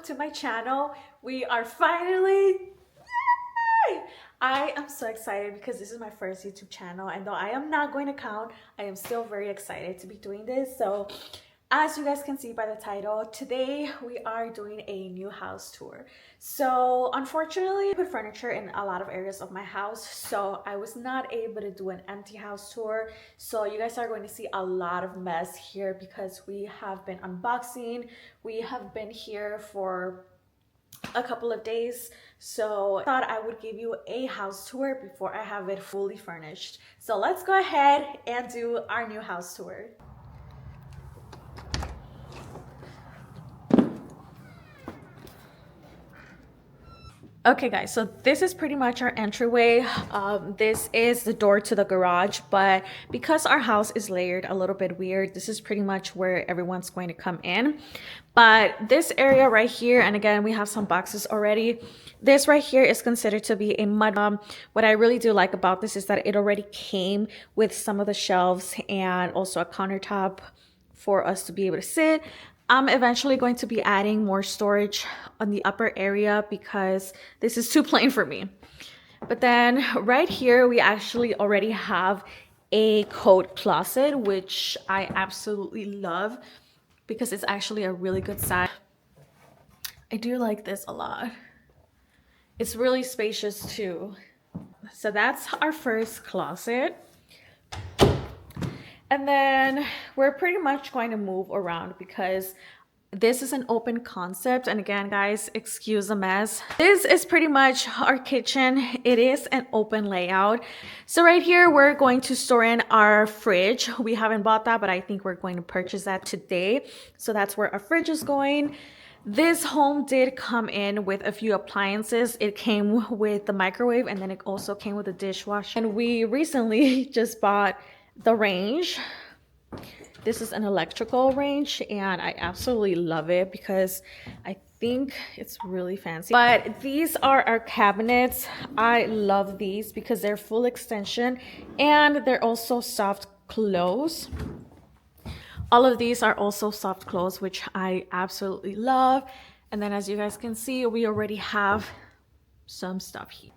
to my channel. We are finally, yay! I am so excited because this is my first YouTube channel, and though I am not going to count, I am still very excited to be doing this. So as you guys can see by the title, today we are doing a new house tour. So unfortunately, I put furniture in a lot of areas of my house, so I was not able to do an empty house tour. So you guys are going to see a lot of mess here because we have been unboxing. We have been here for a couple of days, so I thought I would give you a house tour before I have it fully furnished. So let's go ahead and do our new house tour. Okay guys, so this is pretty much our entryway. This is the door to the garage, but because our house is layered a little bit weird, this is pretty much where everyone's going to come in. But this area right here, and again, we have some boxes already. This right here is considered to be a mud. What I really do like about this is that it already came with some of the shelves and also a countertop for us to be able to sit. I'm eventually going to be adding more storage on the upper area because this is too plain for me. But then right here, we actually already have a coat closet, which I absolutely love because it's actually a really good size. I do like this a lot. It's really spacious too. So that's our first closet. And then we're pretty much going to move around because this is an open concept. And again, guys, excuse the mess. This is pretty much our kitchen. It is an open layout. So right here, we're going to store in our fridge. We haven't bought that, but I think we're going to purchase that today. So that's where our fridge is going. This home did come in with a few appliances. It came with the microwave, and then it also came with a dishwasher. And we recently just bought the range. This is an electrical range, and I absolutely love it because I think it's really fancy. But these are our cabinets. I love these because they're full extension and they're also soft close. All of these are also soft close, which I absolutely love. And then as you guys can see, we already have some stuff here.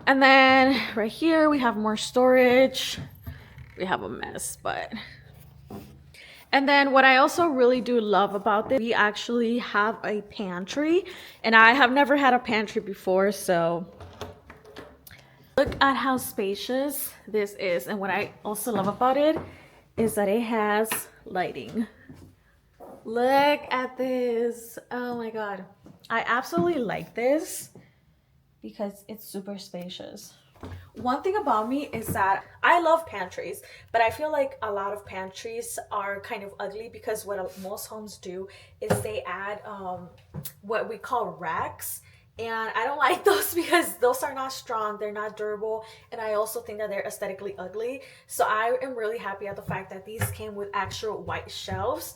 And then right here we have more storage. We have a mess, but and then what I also really do love about this, we actually have a pantry, and I have never had a pantry before, so look at how spacious this is. And what I also love about it is that it has lighting. Look at this. Oh my god, I absolutely like this because it's super spacious. One thing about me is that I love pantries, but I feel like a lot of pantries are kind of ugly because what most homes do is they add what we call racks, and I don't like those because those are not strong, they're not durable, and I also think that they're aesthetically ugly. So I am really happy at the fact that these came with actual white shelves.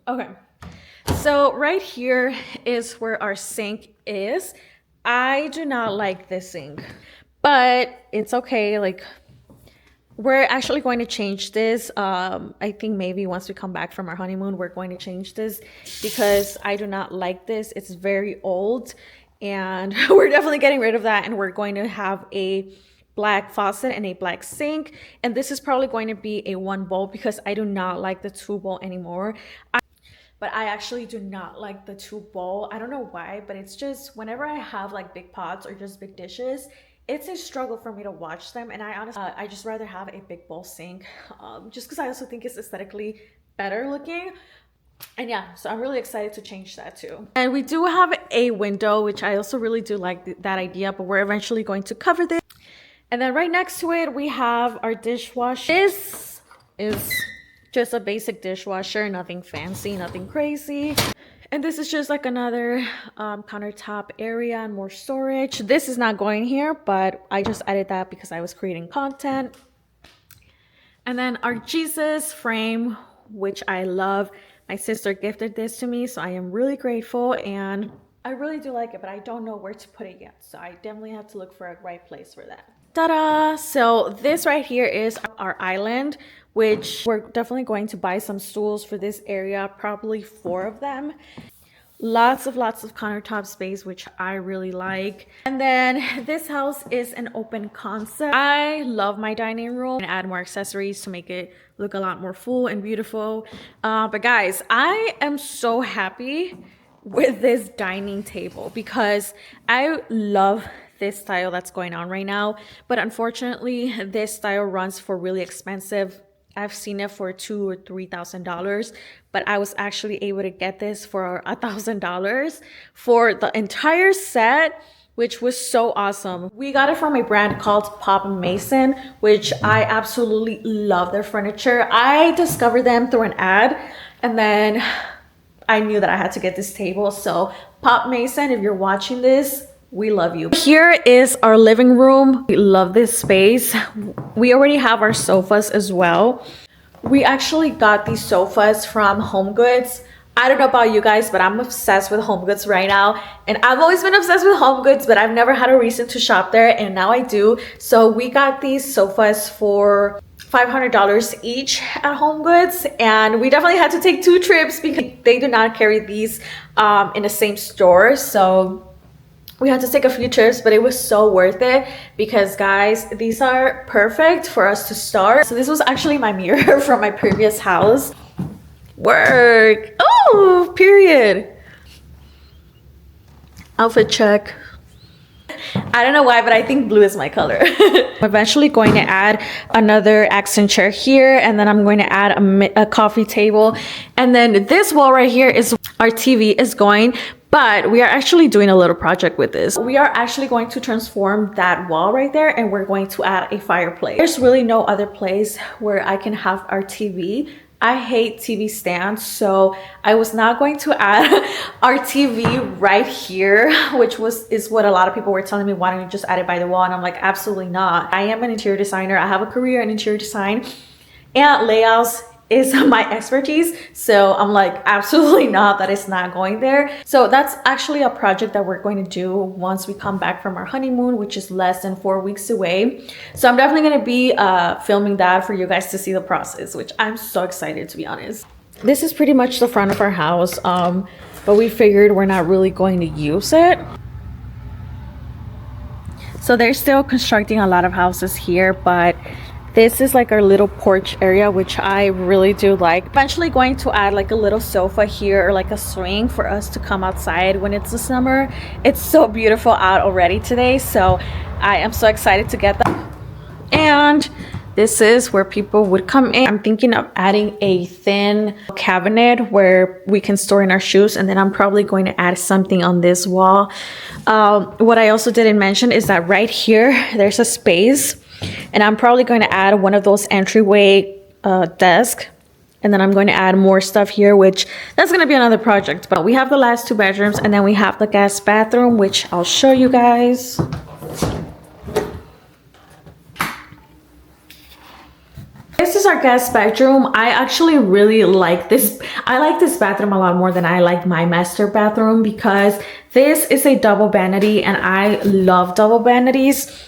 Okay, so right here is where our sink is. I do not like this sink, but it's okay. Like, we're actually going to change this. I think maybe once we come back from our honeymoon, we're going to change this because I do not like this. It's very old, and we're definitely getting rid of that. And we're going to have a black faucet and a black sink. And this is probably going to be a one bowl because I do not like the two bowl anymore. But I actually do not like the two bowl. I don't know why, but it's just whenever I have like big pots or just big dishes, it's a struggle for me to wash them. And I honestly, I just rather have a big bowl sink, just because I also think it's aesthetically better looking. And yeah, so I'm really excited to change that too. And we do have a window, which I also really do like that idea, but we're eventually going to cover this. And then right next to it, we have our dishwasher. This is just a basic dishwasher, nothing fancy, nothing crazy. And this is just like another countertop area and more storage. This is not going here, but I just added that because I was creating content. And then our Jesus frame, which I love. My sister gifted this to me, so I am really grateful, and I really do like it, but I don't know where to put it yet. So I definitely have to look for a right place for that. Ta-da! So this right here is our island, which we're definitely going to buy some stools for this area, probably 4 of them. Lots of countertop space, which I really like. And then this house is an open concept. I love my dining room and add more accessories to make it look a lot more full and beautiful. But guys, I am so happy with this dining table because I love this style that's going on right now. But unfortunately, this style runs for really expensive. I've seen it for $2,000 or $3,000, but I was actually able to get this for $1,000 for the entire set, which was so awesome. We got it from a brand called Pop Mason, which I absolutely love their furniture. I discovered them through an ad, and then I knew that I had to get this table. So Pop Mason, if you're watching this, we love you. Here is our living room. We love this space. We already have our sofas as well. We actually got these sofas from HomeGoods. I don't know about you guys, but I'm obsessed with HomeGoods right now. And I've always been obsessed with HomeGoods, but I've never had a reason to shop there, and now I do. So we got these sofas for $500 each at HomeGoods, and we definitely had to take 2 trips because they do not carry these in the same store. So we had to take a few trips, but it was so worth it because guys, these are perfect for us to start. So this was actually my mirror from my previous house. Work. Oh, period. Outfit check. I don't know why, but I think blue is my color. I'm eventually going to add another accent chair here, and then I'm going to add a coffee table. And then this wall right here is our TV is going. But we are actually doing a little project with this. We are actually going to transform that wall right there, and we're going to add a fireplace. There's really no other place where I can have our TV. I hate TV stands, so I was not going to add our TV right here, which is what a lot of people were telling me, why don't you just add it by the wall? And I'm like, absolutely not. I am an interior designer. I have a career in interior design, and layouts is my expertise. So I'm like, absolutely not, that is not going there. So that's actually a project that we're going to do once we come back from our honeymoon, which is less than 4 weeks away. So I'm definitely going to be filming that for you guys to see the process, which I'm so excited, to be honest. This is pretty much the front of our house, but we figured we're not really going to use it. So they're still constructing a lot of houses here, but this is like our little porch area, which I really do like. Eventually going to add like a little sofa here or like a swing for us to come outside when it's the summer. It's so beautiful out already today, so I am so excited to get that. And this is where people would come in. I'm thinking of adding a thin cabinet where we can store in our shoes, and then I'm probably going to add something on this wall. What I also didn't mention is that right here there's a space, and I'm probably going to add one of those entryway desk, and then I'm going to add more stuff here, which that's going to be another project. But we have the last 2 bedrooms, and then we have the guest bathroom, which I'll show you guys. This is our guest bedroom. I actually really like this. I like this bathroom a lot more than I like my master bathroom because this is a double vanity, and I love double vanities.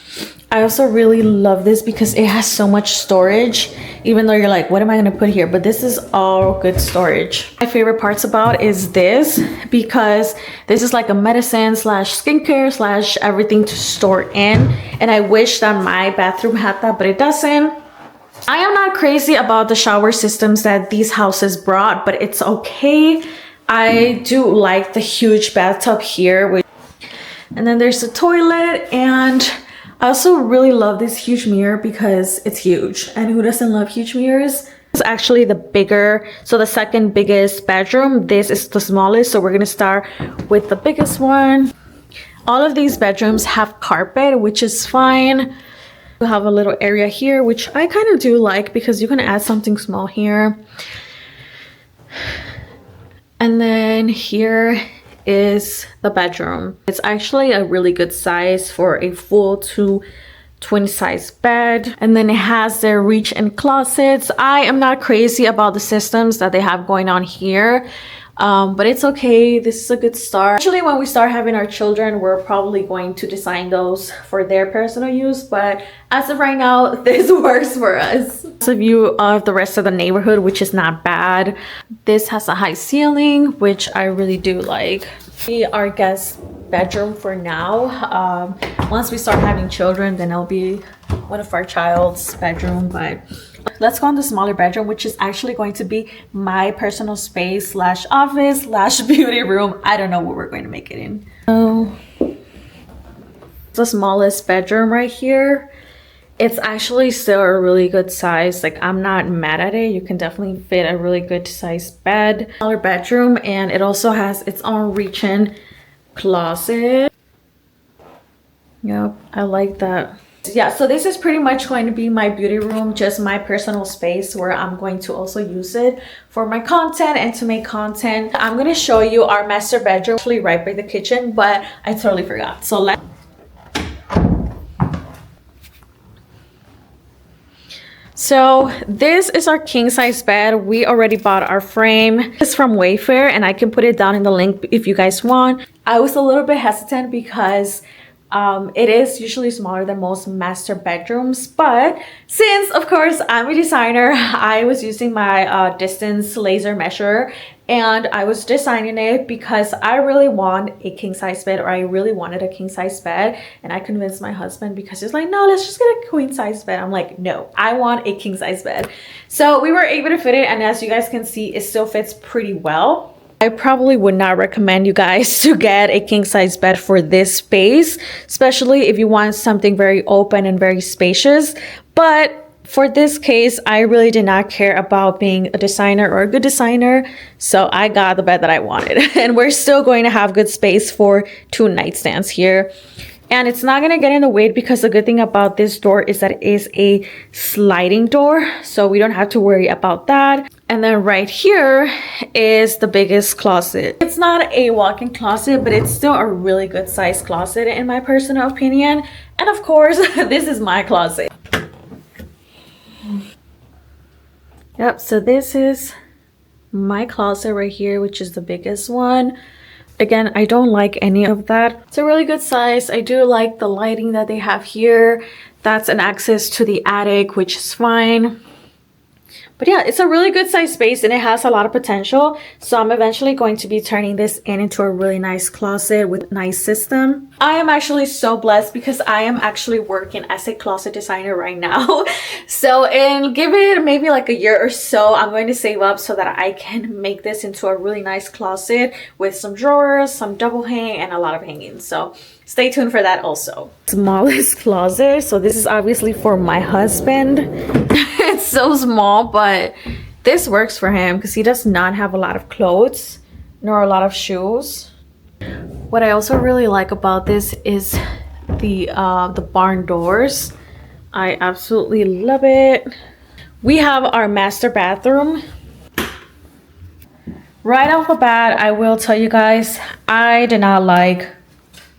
I also really love this because it has so much storage, even though you're like, what am I going to put here? But this is all good storage. My favorite parts about is this, because this is like a medicine slash skincare slash everything to store in. And I wish that my bathroom had that, but it doesn't. I am not crazy about the shower systems that these houses brought, but it's okay. I do like the huge bathtub here. And then there's the toilet, and I also really love this huge mirror because it's huge. And who doesn't love huge mirrors? It's actually the bigger, so the second biggest bedroom. This is the smallest, so we're gonna start with the biggest one. All of these bedrooms have carpet, which is fine. We have a little area here, which I kind of do like because you can add something small here. And then here is the bedroom. It's actually a really good size for a full 2 twin size bed. And then it has their reach-in closets. I am not crazy about the systems that they have going on here. But it's okay. This is a good start. Actually, when we start having our children, we're probably going to design those for their personal use, but as of right now, this works for us. It's a view of the rest of the neighborhood, which is not bad. This has a high ceiling, which I really do like. Our guest bedroom for now. Once we start having children, then it'll be one of our child's bedroom. But let's go on the smaller bedroom, which is actually going to be my personal space slash office slash beauty room. I don't know what we're going to make it in. So the smallest bedroom right here. It's actually still a really good size. Like, I'm not mad at it. You can definitely fit a really good size bed. Smaller bedroom, and it also has its own reach-in closet. Yep, I like that. Yeah, so this is pretty much going to be my beauty room, just my personal space where I'm going to also use it for my content and to make content. I'm going to show you our master bedroom, actually right by the kitchen, but I totally forgot. So let's... So this is our king size bed. We already bought our frame. It's from Wayfair, and I can put it down in the link if you guys want. I was a little bit hesitant because it is usually smaller than most master bedrooms, but since of course I'm a designer, I was using my distance laser measure, and I was designing it because I really want a king size bed, or I really wanted a king size bed. And I convinced my husband because he's like, no, let's just get a queen size bed. I'm like, no, I want a king size bed. So we were able to fit it, and as you guys can see, it still fits pretty well. I probably would not recommend you guys to get a king size bed for this space, especially if you want something very open and very spacious. But for this case, I really did not care about being a designer or a good designer, so I got the bed that I wanted. And we're still going to have good space for 2 nightstands here. And it's not going to get in the way, because the good thing about this door is that it is a sliding door, so we don't have to worry about that. And then right here is the biggest closet. It's not a walk-in closet, but it's still a really good size closet in my personal opinion. And of course, this is my closet. Yep, so this is my closet right here, which is the biggest one. Again, I don't like any of that. It's a really good size. I do like the lighting that they have here. That's an access to the attic, which is fine. But yeah, it's a really good size space, and it has a lot of potential. So I'm eventually going to be turning this into a really nice closet with a nice system. I am actually so blessed because I am actually working as a closet designer right now. So give it maybe like a year or so, I'm going to save up so that I can make this into a really nice closet with some drawers, some double hang, and a lot of hanging. So stay tuned for that also. Smallest closet. So this is obviously for my husband. It's so small, but this works for him because he does not have a lot of clothes nor a lot of shoes. What I also really like about this is the barn doors. I absolutely love it. We have our master bathroom. Right off the bat, I will tell you guys, I did not like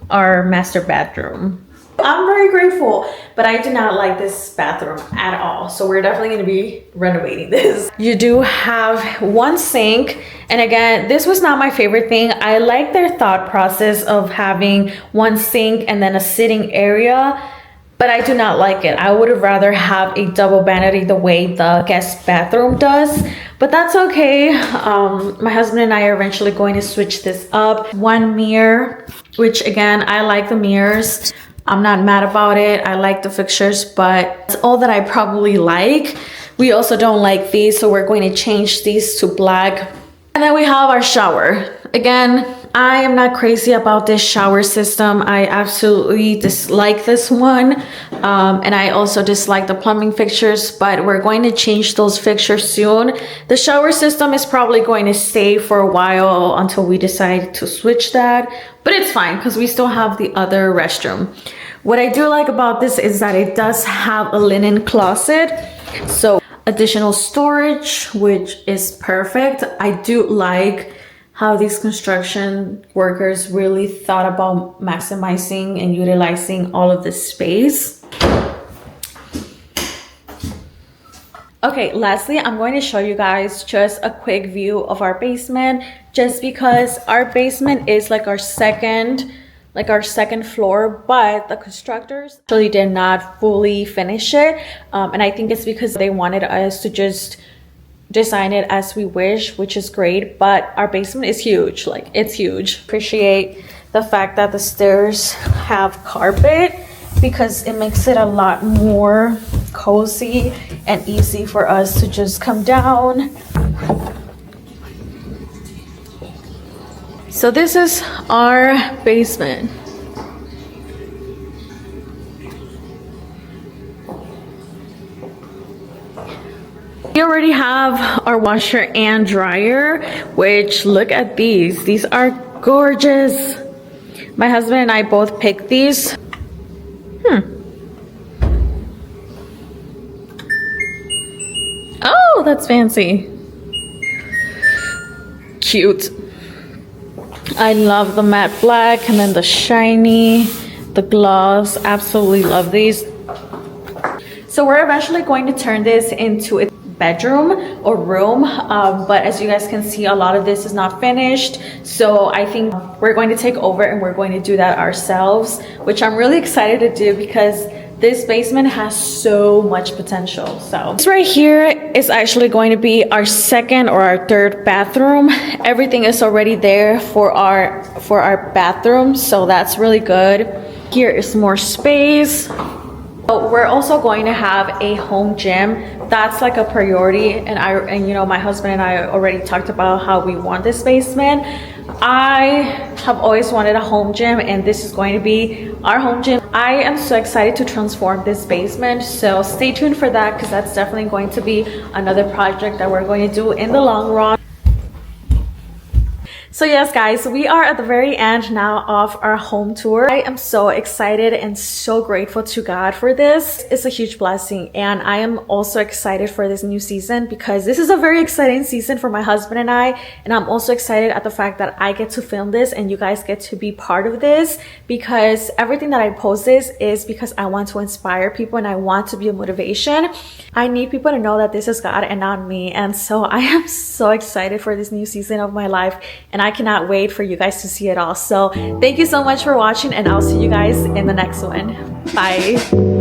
our master bathroom. I'm very grateful, but I do not like this bathroom at all. So we're definitely going to be renovating this. You do have one sink. And again, this was not my favorite thing. I like their thought process of having one sink and then a sitting area, but I do not like it. I would have rather have a double vanity the way the guest bathroom does, but that's okay. My husband and I are eventually going to switch this up. One mirror, which again, I like the mirrors. I'm not mad about it. I like the fixtures, but that's all that I probably like. We also don't like these, so we're going to change these to black. And then we have our shower. Again, I am not crazy about this shower system. I absolutely dislike this one. And I also dislike the plumbing fixtures, but we're going to change those fixtures soon. The shower system is probably going to stay for a while until we decide to switch that, but it's fine because we still have the other restroom. What I do like about this is that it does have a linen closet. So additional storage, which is perfect. I do like how these construction workers really thought about maximizing and utilizing all of this space. Okay, lastly, I'm going to show you guys just a quick view of our basement, just because our basement is like our second floor, but the constructors actually did not fully finish it. And I think it's because they wanted us to just design it as we wish, which is great, but our basement is huge. Like, it's huge. Appreciate the fact that the stairs have carpet, because it makes it a lot more cozy and easy for us to just come down. So this is our basement. We already have our washer and dryer, which, look at these. These are gorgeous. My husband and I both picked these. Oh, that's fancy. Cute. I love the matte black and then the shiny, the gloss. Absolutely love these. So we're eventually going to turn this into a bedroom or room, but as you guys can see, a lot of this is not finished. So I think we're going to take over and we're going to do that ourselves, which I'm really excited to do because this basement has so much potential. So this right here is actually going to be our second or our third bathroom. Everything is already there for our bathroom, so that's really good. Here is more space. We're also going to have a home gym. That's like a priority, and you know, my husband and I already talked about how we want this basement. I have always wanted a home gym, and this is going to be our home gym. I am so excited to transform this basement, so stay tuned for that, because that's definitely going to be another project that we're going to do in the long run. So yes, guys, we are at the very end now of our home tour. I am so excited and so grateful to God for this. It's a huge blessing, and I am also excited for this new season because this is a very exciting season for my husband and I, and I'm also excited at the fact that I get to film this and you guys get to be part of this, because everything that I post is because I want to inspire people and I want to be a motivation. I need people to know that this is God and not me, and so I am so excited for this new season of my life, and I cannot wait for you guys to see it all. So thank you so much for watching, and I'll see you guys in the next one. Bye.